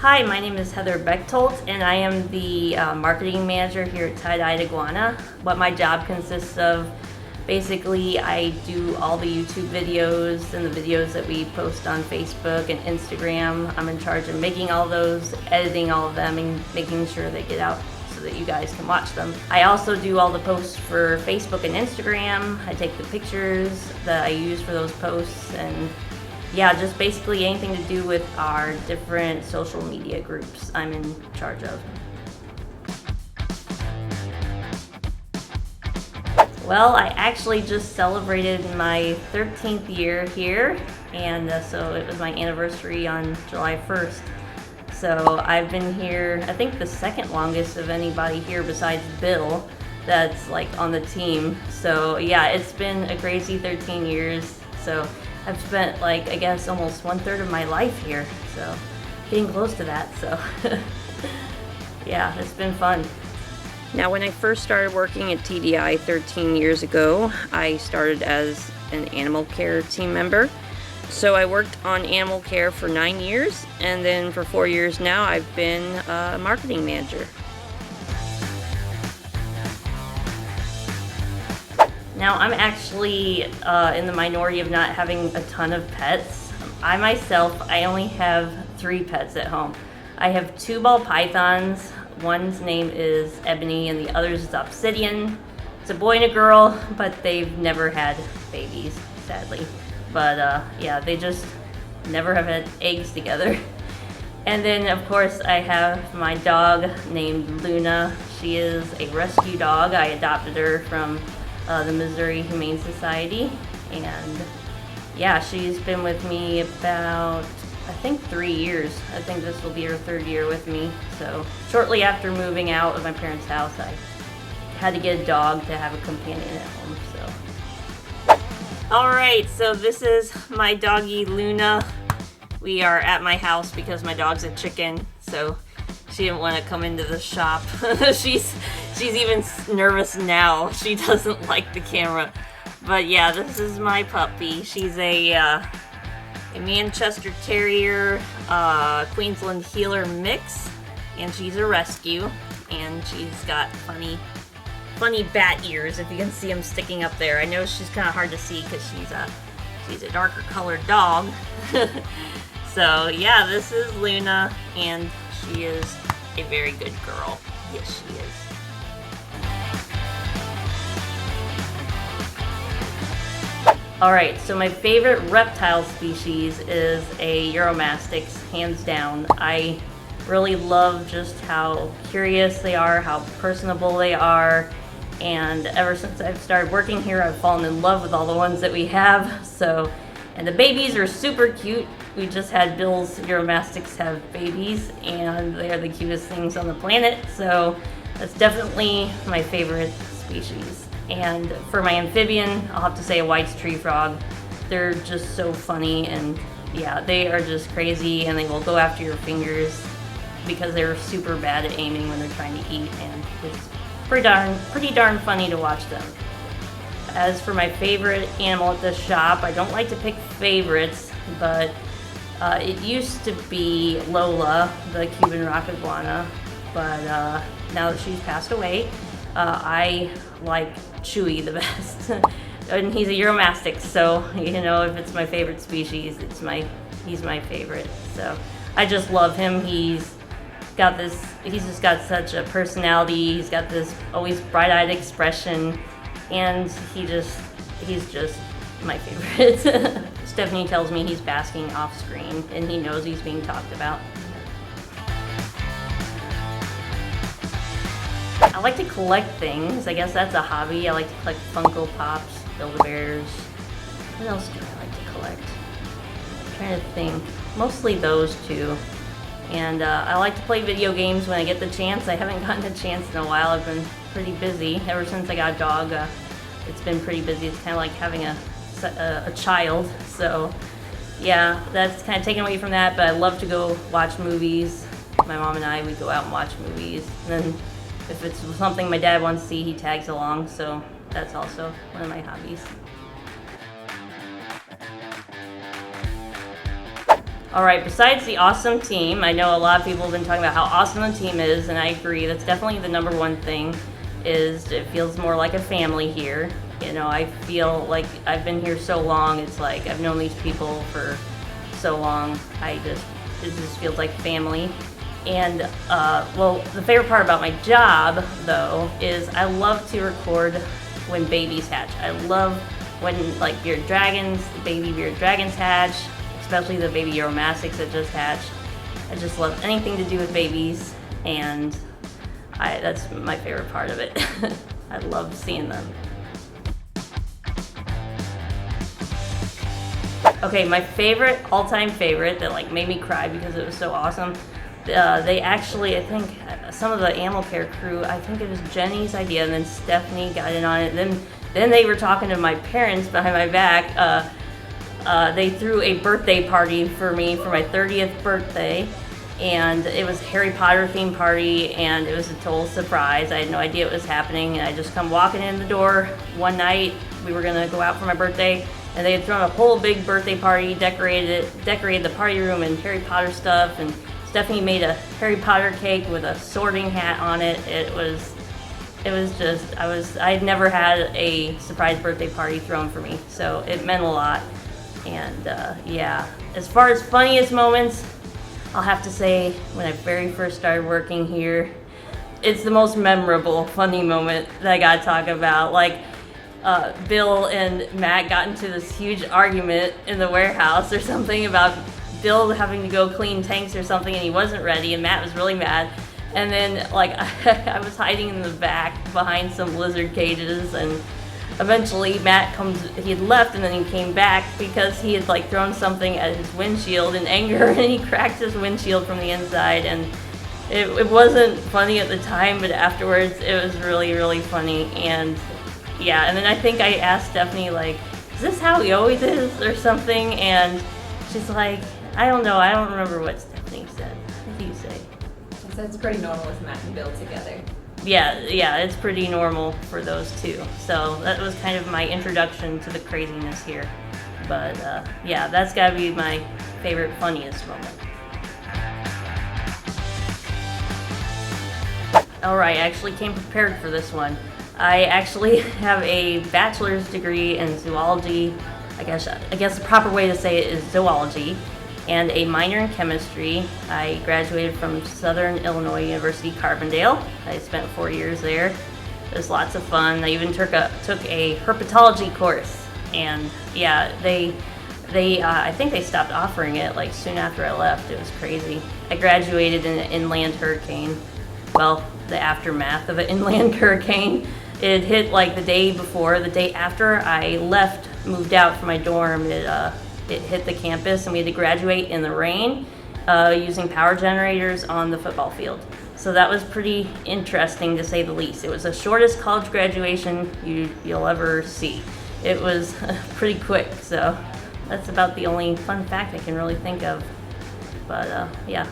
Hi, my name is Heather Bechtoldt, and I am the marketing manager here at Tye-Dyed Iguana. What my job consists of, basically I do all the YouTube videos and the videos that we post on Facebook and Instagram. I'm in charge of making all those, editing all of them, and making sure they get out so that you guys can watch them. I also do all the posts for Facebook and Instagram. I take the pictures that I use for those posts, and yeah, just basically anything to do with our different social media groups I'm in charge of. Well, I actually just celebrated my 13th year here, and so it was my anniversary on July 1st. So I've been here, I think the second longest of anybody here besides Bill that's like on the team. So yeah, it's been a crazy 13 years. So I've spent like, I guess, almost 1/3 of my life here, so getting close to that, so yeah, it's been fun. Now, when I first started working at TDI 13 years ago, I started as an animal care team member. So I worked on animal care for 9 years, and then for 4 years now, I've been a marketing manager. Now, I'm actually in the minority of not having a ton of pets. I myself, I only have 3 pets at home. I have 2 ball pythons. One's name is Ebony and the other's is Obsidian. It's a boy and a girl, but they've never had babies, sadly. But yeah, they just never have had eggs together. And then, of course, I have my dog named Luna. She is a rescue dog. I adopted her from the Missouri Humane Society, and yeah, she's been with me about, I think, 3 years. I think this will be her 3rd year with me. So shortly after moving out of my parents' house, I had to get a dog to have a companion at home. So alright, so this is my doggie Luna. We are at my house because my dog's a chicken, so she didn't want to come into the shop. She's even nervous now. She doesn't like the camera. But yeah, this is my puppy. She's a Manchester Terrier, Queensland Heeler mix, and she's a rescue. And she's got funny bat ears, if you can see them sticking up there. I know she's kind of hard to see because she's a darker colored dog. So yeah, this is Luna, and she is a very good girl. Yes, she is. Alright, so my favorite reptile species is a Euromastix, hands down. I really love just how curious they are, how personable they are, and ever since I've started working here, I've fallen in love with all the ones that we have. So, and the babies are super cute. We just had Bill's Euromastix have babies, and they are the cutest things on the planet, so that's definitely my favorite species. And for my amphibian, I'll have to say a White's tree frog. They're just so funny, and yeah, they are just crazy, and they will go after your fingers because they're super bad at aiming when they're trying to eat, and it's pretty darn funny to watch them. As for my favorite animal at the shop, I don't like to pick favorites, but it used to be Lola, the Cuban rock iguana, but now that she's passed away, I like Chewy the best. And he's a Euromastix, so you know, if it's my favorite species, he's my favorite. So I just love him. He's just got such a personality. He's got this always bright-eyed expression, and he's just my favorite. Stephanie tells me he's basking off screen, and he knows he's being talked about. I like to collect things. I guess that's a hobby. I like to collect Funko Pops, Build-A-Bears. What else do I like to collect? I'm trying to think. Mostly those two. And I like to play video games when I get the chance. I haven't gotten a chance in a while. I've been pretty busy. Ever since I got a dog, it's been pretty busy. It's kind of like having a child. So yeah, that's kind of taken away from that. But I love to go watch movies. My mom and I, we go out and watch movies. And then if it's something my dad wants to see, he tags along. So that's also one of my hobbies. All right, besides the awesome team, I know a lot of people have been talking about how awesome the team is, and I agree. That's definitely the number one thing, is it feels more like a family here. You know, I feel like I've been here so long, it's like I've known these people for so long. It just feels like family. And, well, the favorite part about my job, though, is I love to record when babies hatch. I love when, like, bearded dragons, baby bearded dragons hatch, especially the baby Uromastyx that just hatched. I just love anything to do with babies, and that's my favorite part of it. I love seeing them. Okay, my favorite, all-time favorite that like made me cry because it was so awesome. They actually, I think, some of the animal care crew, I think it was Jenny's idea, and then Stephanie got in on it. Then they were talking to my parents behind my back. They threw a birthday party for me for my 30th birthday, and it was a Harry Potter themed party, and it was a total surprise. I had no idea it was happening, and I just come walking in the door one night. We were gonna go out for my birthday, and they had thrown a whole big birthday party, decorated the party room in Harry Potter stuff, and Stephanie made a Harry Potter cake with a sorting hat on it. It was just, I had never had a surprise birthday party thrown for me, so it meant a lot. And yeah, as far as funniest moments, I'll have to say when I very first started working here, it's the most memorable funny moment that I gotta talk about. Like, Bill and Matt got into this huge argument in the warehouse or something about Bill having to go clean tanks or something, and he wasn't ready, and Matt was really mad. And then, like, I was hiding in the back behind some lizard cages, and eventually Matt he had left, and then he came back because he had like thrown something at his windshield in anger, and he cracked his windshield from the inside. And it wasn't funny at the time, but afterwards it was really, really funny. And yeah, and then I think I asked Stephanie, like, is this how he always is or something? And she's like, I don't know, I don't remember what Stephanie said. What did you say? So it's pretty normal with Matt and Bill together. Yeah, it's pretty normal for those two. So that was kind of my introduction to the craziness here. But yeah, that's gotta be my favorite, funniest moment. Alright, I actually came prepared for this one. I actually have a bachelor's degree in zoology. I guess the proper way to say it is zoology, and a minor in chemistry. I graduated from Southern Illinois University, Carbondale. I spent 4 years there. It was lots of fun. I even took a herpetology course, and yeah, I think they stopped offering it like soon after I left. It was crazy. I graduated in an inland hurricane. Well, the aftermath of an inland hurricane. It hit like the day after I left, moved out from my dorm. It hit the campus, and we had to graduate in the rain using power generators on the football field. So that was pretty interesting, to say the least. It was the shortest college graduation you'll ever see. It was pretty quick, so that's about the only fun fact I can really think of. But yeah.